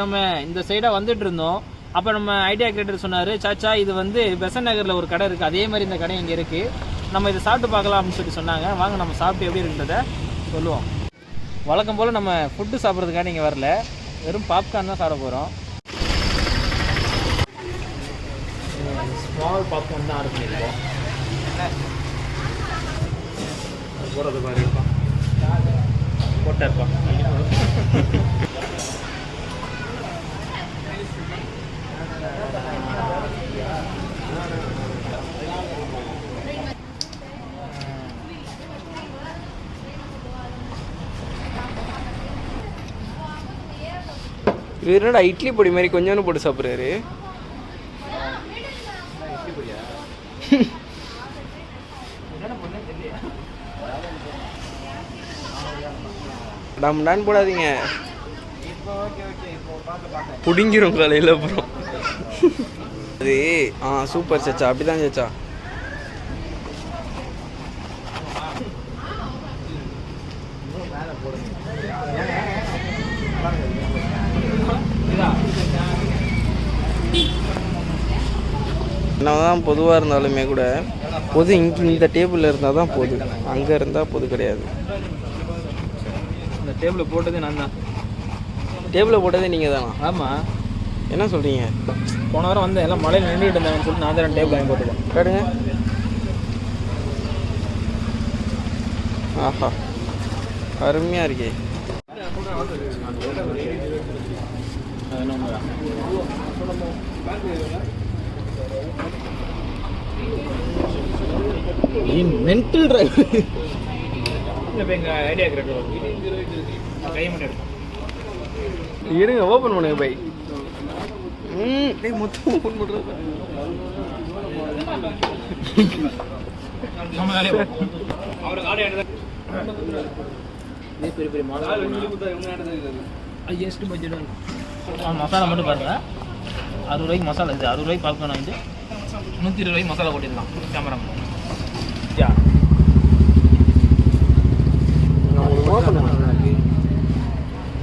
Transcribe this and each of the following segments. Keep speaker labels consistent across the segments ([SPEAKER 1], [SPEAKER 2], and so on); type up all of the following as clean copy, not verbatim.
[SPEAKER 1] நம்ம இந்த சைடாக வந்துட்டு இருந்தோம். அப்போ நம்ம ஐடியா கிரியேட்டர் சொன்னார், சாச்சா இது வந்து பெசன் நகரில் ஒரு கடை இருக்குது, அதே மாதிரி இந்த கடை இங்கே இருக்குது, நம்ம இதை சாப்பிட்டு பார்க்கலாம் அப்படின்னு சொல்லி சொன்னாங்க. வாங்க நம்ம சாப்பிட்டு எப்படி இருக்குன்றதை சொல்லுவோம். வழக்கம் போல் நம்ம ஃபுட்டு சாப்பிட்றதுக்காக இங்கே வரல, வெறும் பாப்கார்ன் தான் சாப்பிட போகிறோம். ஸ்மால் பாப்கார்ன் தான் ஆர்டர் பண்ணியிருக்கோம். போகிறது மாதிரி இருப்பான், போட்டா இருப்பான்.
[SPEAKER 2] இது என்னடா இட்லி பொடி மாதிரி கொஞ்சோன்னு போட்டு சாப்பிட்றாரு. டான் போடாதீங்க, புடிங்கிரும் காலையில் அப்புறம். அது சூப்பர் சச்சா, அப்படிதான் சச்சா. என்னதான் பொதுவாக இருந்தாலுமே கூட பொது இங்கே இந்த டேபிளில் இருந்தால் தான் பொது, அங்கே இருந்தால் பொது கிடையாது.
[SPEAKER 1] இந்த டேபிளில் போட்டதே நான் தான்.
[SPEAKER 2] டேபிளில் போட்டதே நீங்கள் தானா?
[SPEAKER 1] ஆமாம்.
[SPEAKER 2] என்ன சொல்கிறீங்க?
[SPEAKER 1] போன வாரம் வந்தேன், எல்லாம் மழையில் நின்றுட்டு இருந்தாங்கன்னு சொல்லிட்டு நான் தான் டேபிள் வாங்கி போட்டுருக்கேன்.
[SPEAKER 2] கேடுங்க. ஆஹா, அருமையாக இருக்கே.
[SPEAKER 1] மென்டல் டிரைவர் எங்கள் ஐடியா கிரியேட்டர் கை மட்டும் எடுப்போம்.
[SPEAKER 2] இருங்க, ஓப்பன் பண்ணுங்க பை. மொத்தம் ஓப்பன் பண்ணுறது
[SPEAKER 1] நம்ம வேலையை அவருக்கு ஆடை எடுத்து பெரிய பெரிய மசாலா அது எஸ்ட்டு பட்ஜெட். மசாலா மட்டும் பாருங்கள், 60 ரூபாய்க்கு மசாலா. இது 60 ரூபாய்க்கு பாப்கார்ன் வாங்கிட்டு 120 ரூபாய்க்கு மசாலா போட்டிருக்கலாம். கேமரா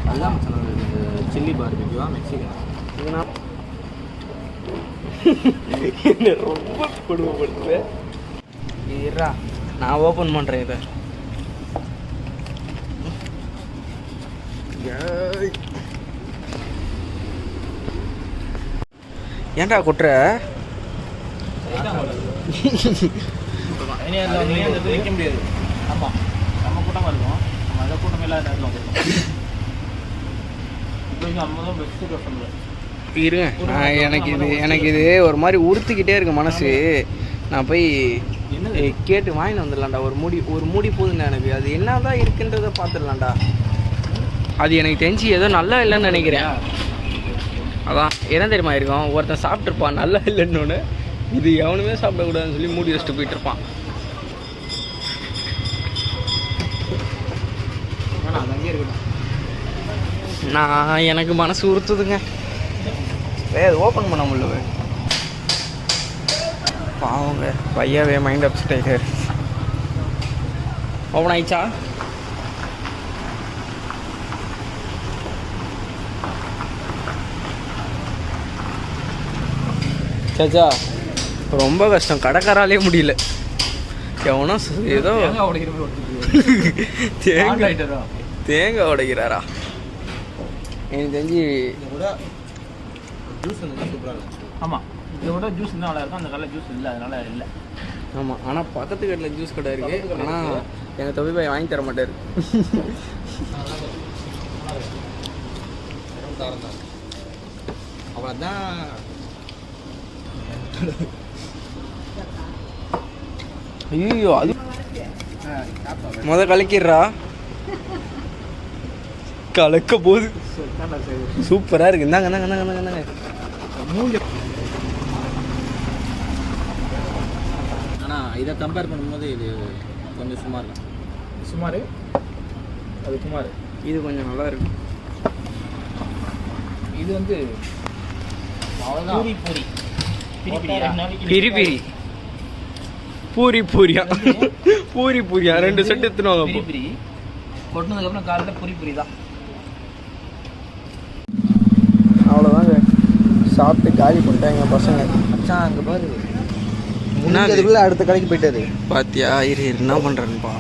[SPEAKER 1] நல்லா மசாலா சில்லி பார்பிக்யூவா மெக்சிகன்.
[SPEAKER 2] என்ன ரொம்ப கொடுமைப்படுத்துவேன். இருடா, நான் ஓப்பன் பண்ணுறேன் இதை. ஏன்டா கொட்டுற?
[SPEAKER 1] வைக்க முடியாது. ஆமாம், நம்ம கூட்டமாக இருக்கும், நம்ம அதை கூட்டம் இல்லாத நேரத்தில் வந்துருக்கோம். இப்போ நம்ம தான் பெஸ்ட்டு கஸ்டமர்.
[SPEAKER 2] இருங்க, எனக்கு இது ஒரு மாதிரி உறுத்திக்கிட்டே இருக்கு மனசு. நான் போய் கேட்டு வாங்கிட்டு வந்துடலாம்டா. ஒரு மூடி போதுண்டா எனக்கு. அது என்ன தான் இருக்குன்றதை பார்த்துடலாம்டா. அது எனக்கு தெரிஞ்சு ஏதோ நல்லா இல்லைன்னு நினைக்கிறேன். அதான் என்ன தெரியுமா இருக்கும், ஒருத்தன் சாப்பிட்ருப்பான் நல்லா இல்லைன்னு, இது எவனுமே சாப்பிடக்கூடாதுன்னு சொல்லி மூடி வச்சுட்டு போயிட்டு இருப்பான்.
[SPEAKER 1] அது அங்கேயே இருக்கட்டும்.
[SPEAKER 2] நான் எனக்கு மனசு உறுத்துதுங்க, அது ஓப்பன் பண்ண முடியல. பாவங்க பையாவே மைண்ட் அப்செட் ஆகிட்டாரு. ஓப்பன் ஆயிடுச்சா? சாச்சா ரொம்ப கஷ்டம், கடைக்காராலே முடியல. எவனோ ஏதோ தேங்காய் உடைக்கிறாரா? எனக்கு தெரிஞ்சு
[SPEAKER 1] ஜூஸ் வந்து சூப்பராக இருக்கும். ஆமாம், இதோட ஜூஸ் இருந்தால் நல்லா இருக்கும். அந்த கடையில் ஜூஸ் இல்லை, அதனால இல்லை.
[SPEAKER 2] ஆமாம், ஆனால் பக்கத்து கடையில் ஜூஸ் கடை இருக்குது. ஆனால் எங்கள் தொழில் பாய் வாங்கி தர மாட்டார்.
[SPEAKER 1] அவ்வளோதான்.
[SPEAKER 2] ஐயோ, அது கலக்கிடுறா. கலக்க போகுது. சூப்பராக இருக்குது. இந்தாங்க.
[SPEAKER 1] ஆனால் இதை கம்பேர் பண்ணும்போது இது கொஞ்சம் சுமார் தான். அது சுமார்.
[SPEAKER 2] இது கொஞ்சம் நல்லா இருக்கு.
[SPEAKER 1] இது வந்து பூரி
[SPEAKER 2] பூரியா பூரியா 2 செட் எடுத்துவாங்க.
[SPEAKER 1] கொட்டினதுக்கப்புறம் காலையில் பூரி தான்.
[SPEAKER 2] சாப்பிட்டு காலி பண்ணிட்டாங்க பசங்க.
[SPEAKER 3] மச்சான் அங்கே பாரு, முடிஞ்சதுக்குள்ளே அடுத்த கடைக்கு போயிட்டாரு.
[SPEAKER 2] பாத்தியா? இரு என்ன பண்ணுறேன்ப்பா.